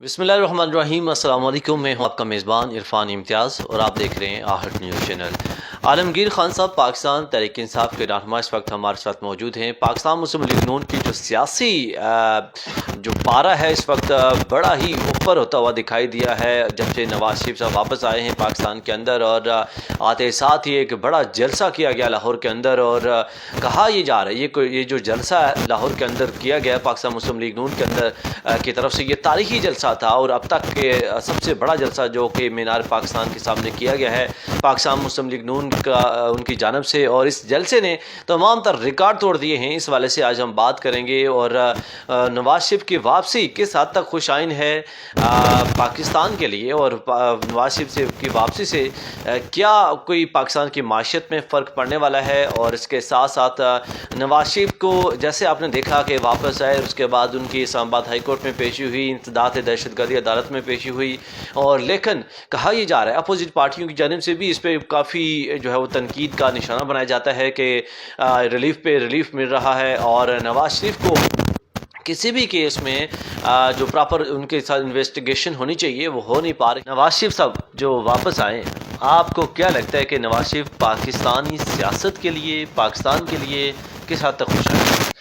بسم اللہ الرحمن الرحیم۔ السلام علیکم، میں ہوں آپ کا میزبان عرفان امتیاز اور آپ دیکھ رہے ہیں آہٹ نیوز چینل۔ عالمگیر خان صاحب پاکستان تحریک انصاف کے رہنما اس وقت ہمارے ساتھ موجود ہیں۔ پاکستان مسلم لیگ نون کی جو سیاسی جو پارہ ہے اس وقت بڑا ہی اوپر ہوتا ہوا دکھائی دیا ہے جب سے نواز شریف صاحب واپس آئے ہیں پاکستان کے اندر، اور آتے ساتھ ہی ایک بڑا جلسہ کیا گیا لاہور کے اندر، اور کہا یہ جا رہا ہے یہ جو جلسہ لاہور کے اندر کیا گیا پاکستان مسلم لیگ نون کے اندر کی طرف سے، یہ تاریخی جلسہ تھا اور اب تک کے سب سے بڑا جلسہ جو کہ مینار پاکستان کے سامنے کیا گیا ہے پاکستان مسلم لیگ نون کا ان کی جانب سے، اور اس جلسے نے تمام تر ریکارڈ توڑ دیے ہیں۔ اس والے سے آج ہم بات کریں گے، اور نواز شریف کی واپسی کس حد تک خوش آئین ہے پاکستان کے لیے، اور نواز شریف کی واپسی سے کیا کوئی پاکستان کی معیشت میں فرق پڑنے والا ہے، اور اس کے ساتھ ساتھ نواز شریف کو جیسے آپ نے دیکھا کہ واپس آئے، اس کے بعد ان کی اسلام آباد ہائی کورٹ میں پیشی ہوئی، انسداد دہشت گردی عدالت میں پیشی ہوئی، اور لیکن کہا یہ جا رہا ہے اپوزٹ پارٹیوں کی جانب سے بھی اس پہ کافی جو ہے وہ تنقید کا نشانہ بنایا جاتا ہے کہ ریلیف پہ ریلیف مل رہا ہے، اور نواز شریف کو کسی بھی کیس میں جو پراپر ان کے ساتھ انویسٹیگیشن ہونی چاہیے وہ ہو نہیں پا رہی۔ نواز شریف صاحب جو واپس آئے، آپ کو کیا لگتا ہے کہ نواز شریف پاکستانی سیاست کے لیے، پاکستان کے لیے کس حد تک خوش ہیں؟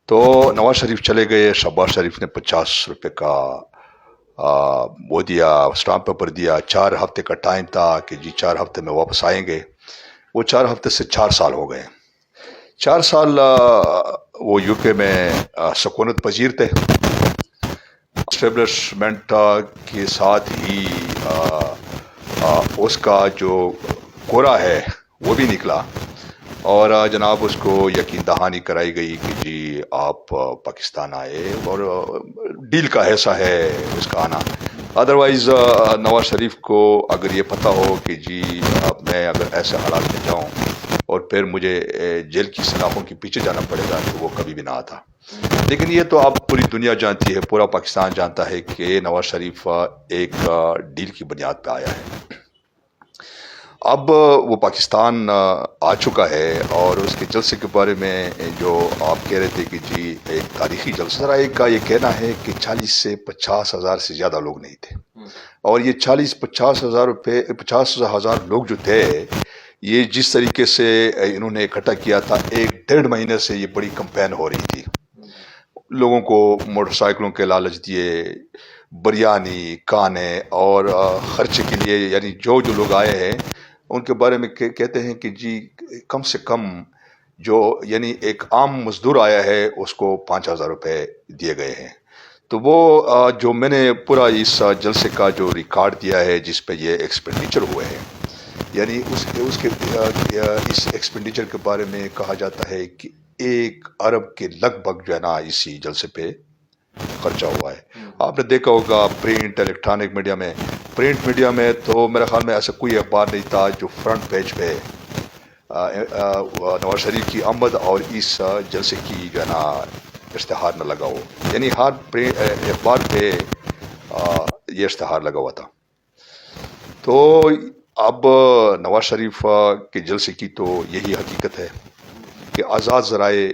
تو نواز شریف چلے گئے، شہباز شریف نے 50 روپے کا وہ دیا، اسٹامپ پیپر دیا، 4 ہفتے کا ٹائم تھا کہ جی 4 ہفتے میں واپس آئیں گے۔ وہ 4 ہفتے سے 4 سال ہو گئے۔ 4 سال وہ یو کے میں سکونت پذیر تھے، اسٹیبلشمنٹ کے ساتھ ہی اس کا جو کورا ہے وہ بھی نکلا، اور جناب اس کو یقین دہانی کرائی گئی کہ جی آپ پاکستان آئے، اور ڈیل کا ایسا ہے اس کا آنا۔ ادروائز نواز شریف کو اگر یہ پتہ ہو کہ جی میں اگر ایسے حالات میں جاؤں اور پھر مجھے جیل کی سلاخوں کے پیچھے جانا پڑے گا تو وہ کبھی بھی نہ آتا۔ لیکن یہ تو اب پوری دنیا جانتی ہے، پورا پاکستان جانتا ہے کہ نواز شریف ایک ڈیل کی بنیاد پہ آیا ہے۔ اب وہ پاکستان آ چکا ہے، اور اس کے جلسے کے بارے میں جو آپ کہہ رہے تھے کہ جی ایک تاریخی جلسہ، ذرا ایک کا یہ کہنا ہے کہ 40 سے 50 ہزار سے زیادہ لوگ نہیں تھے، اور یہ 50 ہزار لوگ جو تھے، یہ جس طریقے سے انہوں نے اکٹھا کیا تھا، 1-1.5 مہینے سے یہ بڑی کمپین ہو رہی تھی، لوگوں کو موٹر سائیکلوں کے لالچ دیے، بریانی کانے اور خرچے کے لیے، یعنی جو لوگ آئے ہیں ان کے بارے میں کہتے ہیں کہ جی کم سے کم جو یعنی ایک عام مزدور آیا ہے اس کو 5,000 روپے دیے گئے ہیں۔ تو وہ جو میں نے پورا اس جلسے کا جو ریکارڈ دیا ہے جس پہ یہ ایکسپینڈیچر ہوئے ہیں، یعنی اس کے اس ایکسپینڈیچر کے بارے میں کہا جاتا ہے کہ 1 ارب کے لگ بھگ جو ہے نا اسی جلسے پہ خرچہ ہوا ہے۔ آپ نے دیکھا ہوگا پرنٹ الیکٹرانک میڈیا میں، پرنٹ میڈیا میں تو میرے خیال میں ایسا کوئی اخبار نہیں تھا جو فرنٹ پیج پہ نواز شریف کی آمد اور اس جلسے کی جو ہے نا اشتہار نہ لگا ہو، یعنی ہر اخبار پہ یہ اشتہار لگا ہوا تھا۔ تو اب نواز شریف کے جلسے کی تو یہی حقیقت ہے کہ آزاد ذرائع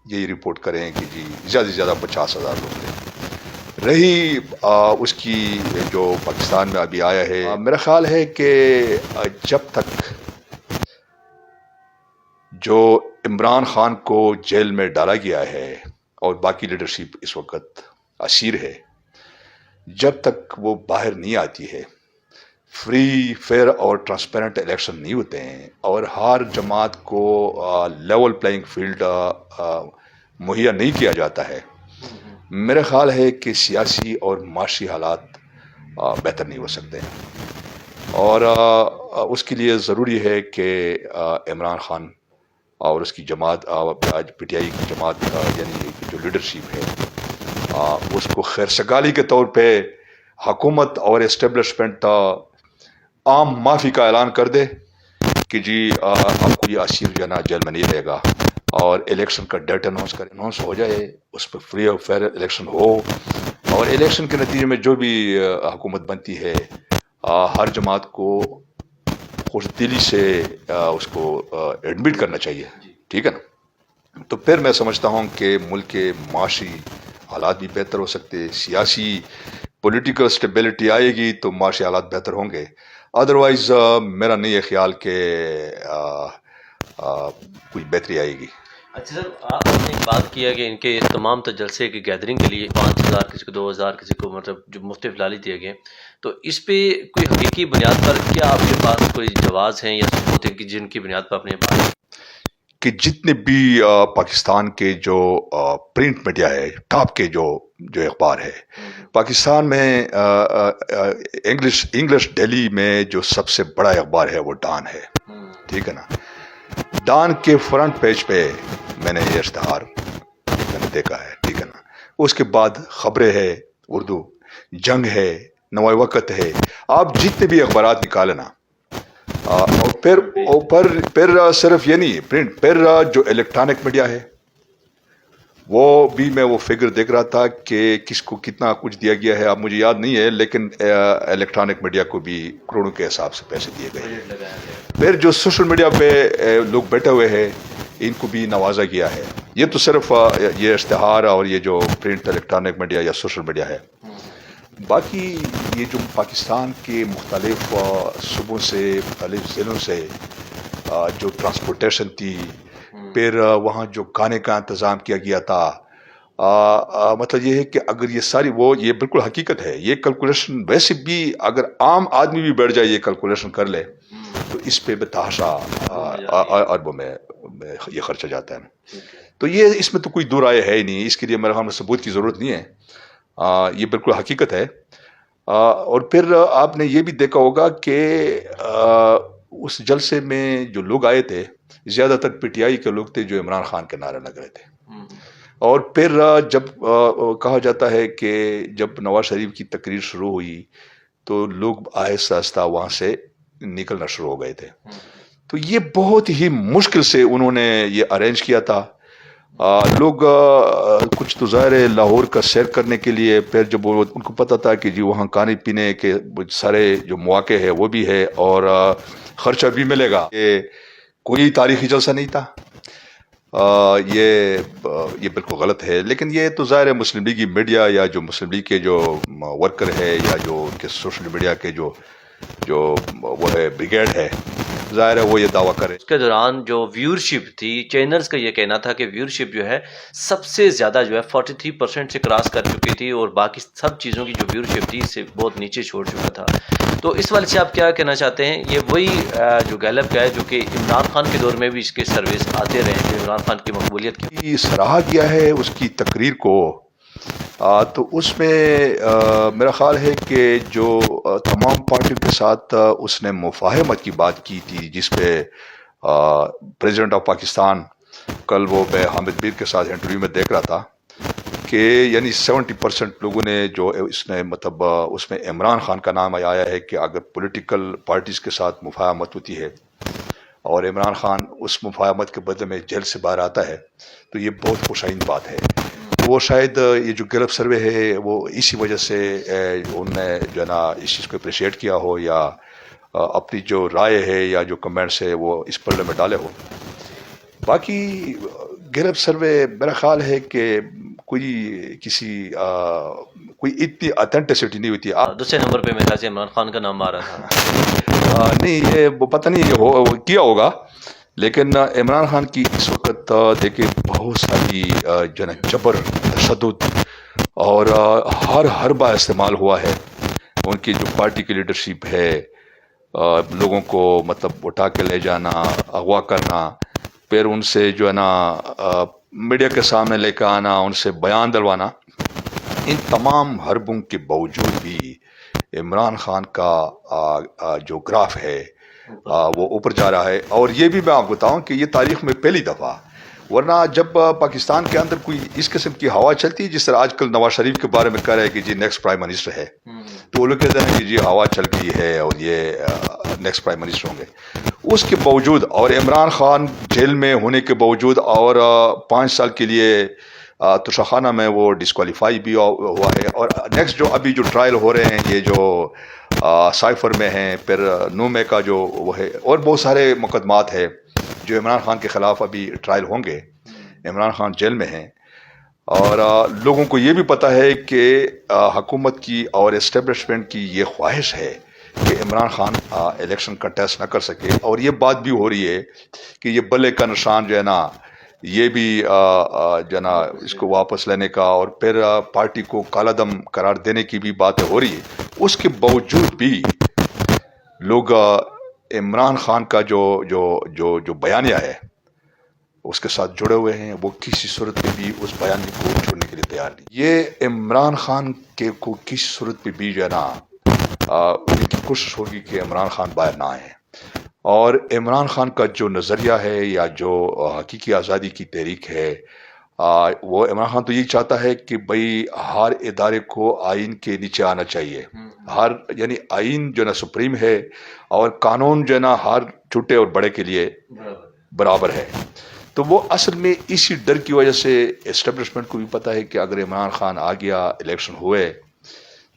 یہی رپورٹ کریں کہ جی زیادہ سے زیادہ 50 ہزار لوگ تھے۔ رہی اس کی جو پاکستان میں ابھی آیا ہے، میرا خیال ہے کہ جب تک جو عمران خان کو جیل میں ڈالا گیا ہے اور باقی لیڈرشپ اس وقت اسیر ہے، جب تک وہ باہر نہیں آتی ہے، فری فیئر اور ٹرانسپیرنٹ الیکشن نہیں ہوتے ہیں، اور ہر جماعت کو لیول پلینگ فیلڈ مہیا نہیں کیا جاتا ہے، میرا خیال ہے کہ سیاسی اور معاشی حالات بہتر نہیں ہو سکتے ہیں، اور اس کے لیے ضروری ہے کہ عمران خان اور اس کی جماعت، پی ٹی آئی کی جماعت، یعنی جو لیڈرشپ ہے، اس کو خیر سگالی کے طور پہ حکومت اور اسٹیبلشمنٹ عام معافی کا اعلان کر دے کہ جی اب کوئی اسیر جو ہے نا جیل میں نہیں رہے گا، اور الیکشن کا ڈیٹ اناؤنس ہو جائے، اس پہ فری اور فیئر الیکشن ہو، اور الیکشن کے نتیجے میں جو بھی حکومت بنتی ہے ہر جماعت کو خوش دلی سے اس کو ایڈمٹ کرنا چاہیے، ٹھیک ہے نا؟ تو پھر میں سمجھتا ہوں کہ ملک کے معاشی حالات بھی بہتر ہو سکتے، سیاسی پولیٹیکل اسٹیبلٹی آئے گی تو معاشی حالات بہتر ہوں گے. ادروائز میرا نہیں ہے خیال کہ کوئی بہتری آئے گی. اچھا سر، آپ نے ایک بات کیا کہ ان کے تمام جلسے کی گیدرنگ کے لیے 5,000 کسی کو 2,000 کسی کو مطلب جو مختلف لالی دیے گئے، تو اس پہ کوئی حقیقی بنیاد پر کیا آپ کے پاس کوئی جواز ہیں یا ثبوت ہیں کہ جن کی بنیاد پر اپنے بات کہ جتنے بھی پاکستان کے جو پرنٹ میڈیا ہے، ٹاپ کے جو اخبار ہے پاکستان میں، انگلش دہلی میں جو سب سے بڑا اخبار ہے وہ ڈان ہے. ٹھیک ہے نا. ڈان کے فرنٹ پیج پہ میں نے یہ اشتہار میں نے دیکھا ہے. ٹھیک ہے نا. اس کے بعد خبریں ہے اردو، جنگ ہے، نوائے وقت ہے، آپ جتنے بھی اخبارات نکالے نا. اور پھر صرف یہ نہیں پرنٹ، پھر جو الیکٹرانک میڈیا ہے وہ بھی میں وہ فگر دیکھ رہا تھا کہ کس کو کتنا کچھ دیا گیا ہے. اب مجھے یاد نہیں ہے، لیکن الیکٹرانک میڈیا کو بھی کروڑوں کے حساب سے پیسے دیے گئے. پھر جو سوشل میڈیا پہ لوگ بیٹھے ہوئے ہیں ان کو بھی نوازا گیا ہے. یہ تو صرف یہ اشتہار اور یہ جو پرنٹ الیکٹرانک میڈیا یا سوشل میڈیا ہے. باقی یہ جو پاکستان کے مختلف صوبوں سے، مختلف ضلعوں سے جو ٹرانسپورٹیشن تھی، پھر وہاں جو کھانے کا انتظام کیا گیا تھا، مطلب یہ ہے کہ اگر یہ ساری یہ بالکل حقیقت ہے. یہ کیلکولیشن ویسے بھی اگر عام آدمی بھی بیٹھ جائے یہ کیلکولیشن کر لے تو اس پہ بتحاشا اربوں میں یہ خرچہ جاتا ہے. تو یہ اس میں تو کوئی دو رائے ہے ہی نہیں. اس کے لیے میرے خیال میں ثبوت کی ضرورت نہیں ہے. یہ بالکل حقیقت ہے. اور پھر آپ نے یہ بھی دیکھا ہوگا کہ اس جلسے میں جو لوگ آئے تھے زیادہ تر پی ٹی آئی کے لوگ تھے جو عمران خان کے نعرے لگ رہے تھے. اور پھر جب کہا جاتا ہے کہ جب نواز شریف کی تقریر شروع ہوئی تو لوگ آہستہ آہستہ وہاں سے نکلنا شروع ہو گئے تھے. تو یہ بہت ہی مشکل سے انہوں نے یہ ارینج کیا تھا. لوگ کچھ تو ظاہر ہے لاہور کا سیر کرنے کے لیے، پھر جب ان کو پتہ تھا کہ جی وہاں کھانے پینے کے سارے جو مواقع ہے وہ بھی ہے اور خرچہ بھی ملے گا. یہ کوئی تاریخی جلسہ نہیں تھا. یہ بالکل غلط ہے. لیکن یہ تو ظاہر ہے مسلم لیگی میڈیا یا جو مسلم لیگ کے جو ورکر ہے یا جو ان کے سوشل میڈیا کے جو وہ ہے بریگیڈ ہے، ظاہر ہے وہ یہ دعویٰ کرے. اس کے دوران جو ویورشپ تھی، چینلز کا یہ کہنا تھا کہ ویورشپ جو ہے سب سے زیادہ جو ہے 43% سے کراس کر چکی تھی اور باقی سب چیزوں کی جو ویورشپ تھی اس سے بہت نیچے چھوڑ چکا تھا. تو اس والے سے آپ کیا کہنا چاہتے ہیں؟ یہ وہی جو گیلپ کا ہے جو کہ عمران خان کے دور میں بھی اس کے سروس آتے رہے، جو عمران خان کی مقبولیت کی سراہا کیا ہے اس کی تقریر کو. تو اس میں میرا خیال ہے کہ جو تمام پارٹیوں کے ساتھ اس نے مفاہمت کی بات کی تھی، جس پہ پریزیڈنٹ آف پاکستان کل وہ میں حامد میر کے ساتھ انٹرویو میں دیکھ رہا تھا کہ یعنی 70% لوگوں نے جو اس نے مطلب اس میں عمران خان کا نام آیا ہے کہ اگر پولیٹیکل پارٹیز کے ساتھ مفاہمت ہوتی ہے اور عمران خان اس مفاہمت کے بدلے میں جیل سے باہر آتا ہے تو یہ بہت خوش آئند بات ہے. وہ شاید یہ جو گیلپ سروے ہے وہ اسی وجہ سے ان نے جو ہے نا اس چیز کو اپریشیٹ کیا ہو یا اپنی جو رائے ہے یا جو کمنٹس ہے وہ اس پردے میں ڈالے ہو. باقی گیلپ سروے میرا خیال ہے کہ کوئی اتنی اتھینٹسٹی نہیں ہوتی. دوسرے نمبر پہ میرے خیال سے عمران خان کا نام آ رہا تھا. نہیں یہ وہ پتہ نہیں کیا ہوگا، لیکن عمران خان کی اس وقت دیکھیں بہت ساری جو ہے جبر، تشدد اور ہر حربہ استعمال ہوا ہے. ان کی جو پارٹی کی لیڈرشپ ہے، لوگوں کو مطلب اٹھا کے لے جانا، اغوا کرنا، پھر ان سے جو ہے نا میڈیا کے سامنے لے کے آنا، ان سے بیان دلوانا، ان تمام حربوں کے باوجود بھی عمران خان کا جو گراف ہے وہ اوپر جا رہا ہے. اور یہ بھی میں آپ کو بتاؤں کہ یہ تاریخ میں پہلی دفعہ، ورنہ جب پاکستان کے اندر کوئی اس قسم کی ہوا چلتی ہے جس طرح آج کل نواز شریف کے بارے میں کہہ رہے ہیں کہ جی نیکسٹ پرائم منسٹر ہے، تو وہ لوگ کہتے ہیں کہ جی ہوا چل گئی ہے اور یہ نیکسٹ پرائم منسٹر ہوں گے. اس کے باوجود اور عمران خان جیل میں ہونے کے باوجود اور 5 سال کے لیے توشاخانہ میں وہ ڈسکوالیفائی بھی ہوا ہے. اور نیکسٹ جو ابھی جو ٹرائل ہو رہے ہیں یہ جو سائفر میں ہیں، پھر نومے کا جو وہ ہے، اور بہت سارے مقدمات ہیں جو عمران خان کے خلاف ابھی ٹرائل ہوں گے. عمران خان جیل میں ہیں اور لوگوں کو یہ بھی پتہ ہے کہ حکومت کی اور اسٹیبلشمنٹ کی یہ خواہش ہے کہ عمران خان الیکشن کنٹیسٹ نہ کر سکے، اور یہ بات بھی ہو رہی ہے کہ یہ بلے کا نشان جو ہے نا، یہ بھی جو ہے نا اس کو واپس لینے کا اور پھر پارٹی کو کالا دم قرار دینے کی بھی باتیں ہو رہی ہے۔ اس کے باوجود بھی لوگ عمران خان کا جو بیانیہ ہے اس کے ساتھ جڑے ہوئے ہیں، وہ کسی صورت میں بھی اس بیان کو چھوڑنے کے لیے تیار نہیں۔ یہ عمران خان کے کو کسی صورت میں بھی جو ہے نا ان کی کوشش ہوگی کہ عمران خان باہر نہ آئیں، اور عمران خان کا جو نظریہ ہے یا جو حقیقی آزادی کی تحریک ہے، وہ عمران خان تو یہی چاہتا ہے کہ بھئی ہر ادارے کو آئین کے نیچے آنا چاہیے، یعنی آئین جو ہے نا سپریم ہے، اور قانون جو ہے نا ہر چھوٹے اور بڑے کے لیے برابر ہے۔ تو وہ اصل میں اسی ڈر کی وجہ سے اسٹیبلشمنٹ کو بھی پتہ ہے کہ اگر عمران خان آ گیا، الیکشن ہوئے،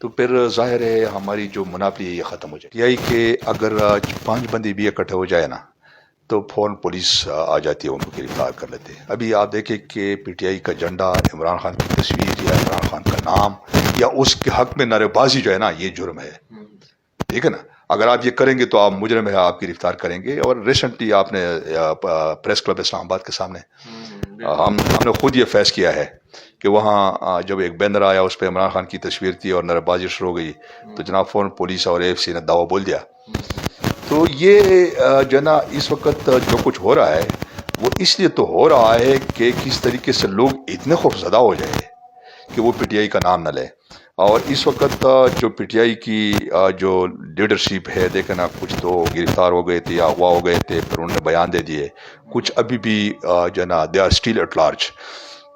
تو پھر ظاہر ہے ہماری جو منافی ہے یہ ختم ہو جائے۔ یہی کہ اگر 5 بندے بھی اکٹھے ہو جائے نا تو فوراً پولیس آ جاتی ہے، ان کو گرفتار کر لیتے ہیں۔ ابھی آپ دیکھیں کہ پی ٹی آئی کا جھنڈا، عمران خان کی تصویر یا عمران خان کا نام یا اس کے حق میں نعرے بازی جو ہے نا، یہ جرم ہے، ٹھیک ہے نا۔ اگر آپ یہ کریں گے تو آپ مجرم ہے، آپ گرفتار کریں گے۔ اور ریسنٹلی آپ نے پریس کلب اسلام آباد کے سامنے ہم نے خود یہ فیصلہ کیا ہے کہ وہاں جب ایک بینر آیا اس پہ عمران خان کی تصویر تھی اور نعرے بازی شروع ہو گئی، تو جناب فوراً پولیس اور AFC نے دعویٰ بول دیا۔ تو یہ جو ہے نا اس وقت جو کچھ ہو رہا ہے وہ اس لیے تو ہو رہا ہے کہ کس طریقے سے لوگ اتنے خوف زدہ ہو جائے کہ وہ پی ٹی آئی کا نام نہ لے۔ اور اس وقت جو پی ٹی آئی کی جو لیڈرشپ ہے، دیکھیں نا، کچھ تو گرفتار ہو گئے تھے یا اغوا ہو گئے تھے، پھر انہوں نے بیان دے دیے، کچھ ابھی بھی جو ہے نا they are still at large.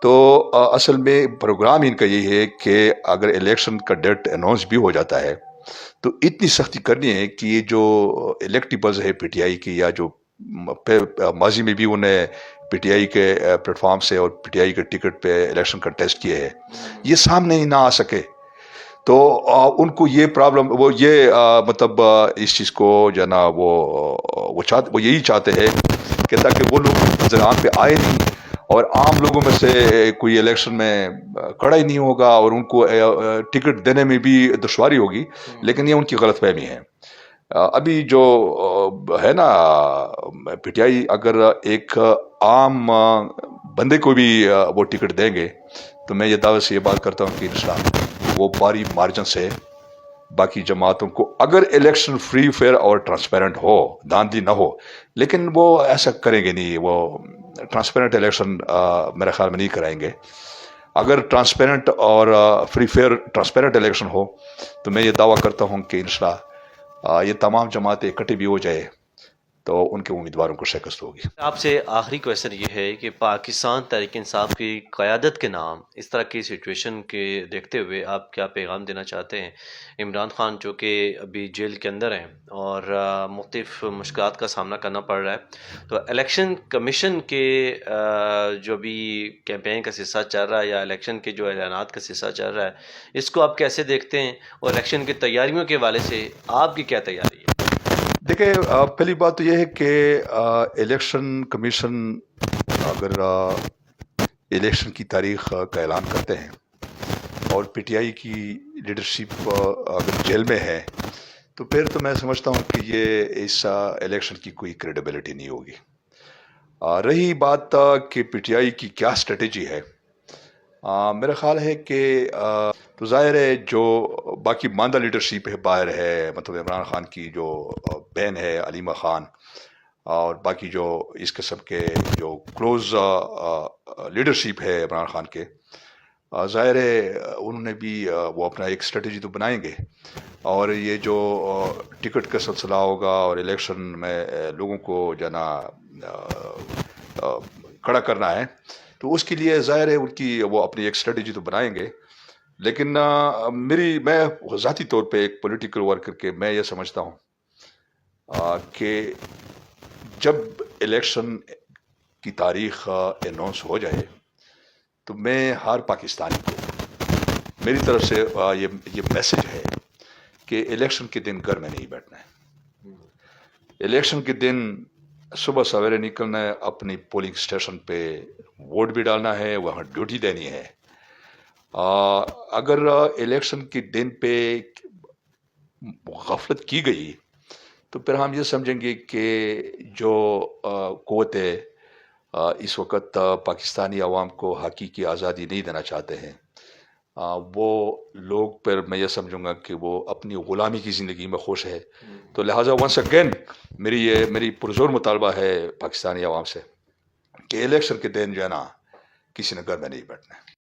تو اصل میں پروگرام ان کا یہی ہے کہ اگر الیکشن کا ڈیٹ اناؤنس بھی ہو جاتا ہے تو اتنی سختی کرنی ہے کہ یہ جو الیکٹیبلز ہے پی ٹی آئی کی، یا جو ماضی میں بھی انہیں پی ٹی آئی کے پلیٹ فارم سے اور پی ٹی آئی کے ٹکٹ پہ الیکشن کنٹیسٹ کیے ہیں، یہ سامنے ہی نہ آ سکے، تو ان کو یہ پرابلم، وہ یہ مطلب اس چیز کو جو ہے نا وہ یہی چاہتے ہیں کہ تاکہ وہ لوگ نظر عام پہ آئے نہیں، اور عام لوگوں میں سے کوئی الیکشن میں کھڑا ہی نہیں ہوگا، اور ان کو ٹکٹ دینے میں بھی دشواری ہوگی۔ لیکن یہ ان کی غلط فہمی ہے۔ ابھی جو ہے نا پی ٹی آئی اگر ایک عام بندے کو بھی وہ ٹکٹ دیں گے تو میں یہ دعوے سے یہ بات کرتا ہوں کہ انشاءاللہ وہ بھاری مارجن سے باقی جماعتوں کو، اگر الیکشن فری فیئر اور ٹرانسپیرنٹ ہو، دھاندلی نہ ہو، لیکن وہ ایسا کریں گے نہیں، وہ ٹرانسپیرنٹ الیکشن میرے خیال میں نہیں کرائیں گے۔ اگر ٹرانسپیرنٹ اور فری فیئر ٹرانسپیرنٹ الیکشن ہو تو میں یہ دعویٰ کرتا ہوں کہ انشاءاللہ یہ تمام جماعتیں اکٹھی بھی ہو جائے تو ان کے امیدواروں کو شکست ہوگی۔ آپ سے آخری کویشچن یہ ہے کہ پاکستان تحریک انصاف کی قیادت کے نام اس طرح کی سچویشن کے دیکھتے ہوئے آپ کیا پیغام دینا چاہتے ہیں؟ عمران خان جو کہ ابھی جیل کے اندر ہیں اور مختلف مشکلات کا سامنا کرنا پڑ رہا ہے، تو الیکشن کمیشن کے جو بھی کیمپین کا سلسلہ چل رہا ہے یا الیکشن کے جو اعلانات کا سلسلہ چل رہا ہے، اس کو آپ کیسے دیکھتے ہیں، اور الیکشن کی تیاریوں کے حوالے سے آپ کی کیا تیاری ہے؟ دیکھیں، پہلی بات تو یہ ہے کہ الیکشن کمیشن اگر الیکشن کی تاریخ کا اعلان کرتے ہیں اور پی ٹی آئی کی لیڈرشپ اگر جیل میں ہے تو پھر تو میں سمجھتا ہوں کہ یہ اس الیکشن کی کوئی کریڈیبلٹی نہیں ہوگی۔ رہی بات کہ پی ٹی آئی کی کیا اسٹریٹجی ہے، میرا خیال ہے کہ تو ظاہر ہے جو باقی ماندہ لیڈرشپ ہے باہر ہے، مطلب عمران خان کی جو بہن ہے علیمہ خان، اور باقی جو اس قسم کے جو کلوز لیڈرشپ ہے عمران خان کے، ظاہر ہے انہوں نے بھی وہ اپنا ایک اسٹریٹجی تو بنائیں گے، اور یہ جو ٹکٹ کا سلسلہ ہوگا اور الیکشن میں لوگوں کو جو ہے نا کھڑا کرنا ہے، تو اس کے لیے ظاہر ہے ان کی وہ اپنی ایک اسٹریٹجی تو بنائیں گے۔ لیکن میں ذاتی طور پہ ایک پولیٹیکل ورکر کے میں یہ سمجھتا ہوں کہ جب الیکشن کی تاریخ اناؤنس ہو جائے تو میں ہر پاکستانی کو میری طرف سے یہ میسج ہے کہ الیکشن کے دن گھر میں نہیں بیٹھنا ہے۔ الیکشن کے دن صبح سویرے نکلنا ہے، اپنی پولنگ سٹیشن پہ ووٹ بھی ڈالنا ہے، وہاں ڈیوٹی دینی ہے، اگر الیکشن کے دن پہ غفلت کی گئی تو پھر ہم یہ سمجھیں گے کہ جو قوت ہے اس وقت پاکستانی عوام کو حقیقی آزادی نہیں دینا چاہتے ہیں، وہ لوگ پھر میں یہ سمجھوں گا کہ وہ اپنی غلامی کی زندگی میں خوش ہے. تو لہٰذا ونس اگین میری پرزور مطالبہ ہے پاکستانی عوام سے کہ الیکشن کے دن جو ہے نا کسی نے گھر میں نہیں بیٹھنا ہے.